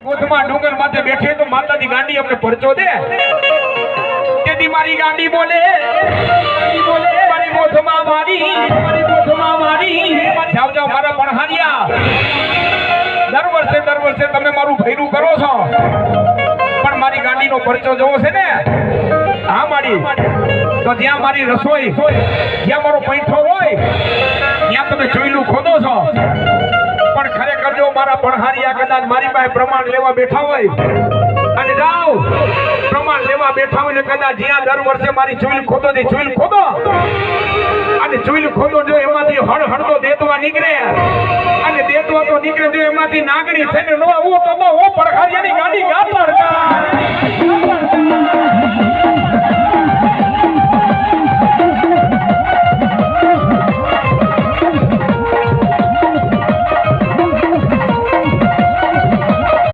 મોથમાં ડુંગર માથે બેઠે તો માતાજી ગાંડી અમને પરચો દે તેથી મારી ગાંડી બોલે મારી મોથમાં મારી જાવ જાવ મારા પણહારિયા દર વર્ષે તમે મારું ભૈરું કરો છો પણ મારી ગાંડીનો પરચો જોવો છે ને હા મારી તો જ્યાં મારી રસોઈ જ્યાં મારો પૈઠો હોય ત્યાં તમે ચોયલું ખોદો છો પણ ખરેખર જો મારા પણહારિયા કદાચ મારી પાસે પ્રમાણ લેવા બેઠા હોય અને જાઓ પ્રમાણ લેવા બેઠા હોય ને કદાચ જ્યાં દર વર્ષે મારી ચોઈલ ખોદો અને ચોઈલ ખોદો જો એમાંથી હળહળતો દેતવા નીકળે અને દેતવા તો નીકળે જો એમાંથી નાગણી થઈને નો હું તો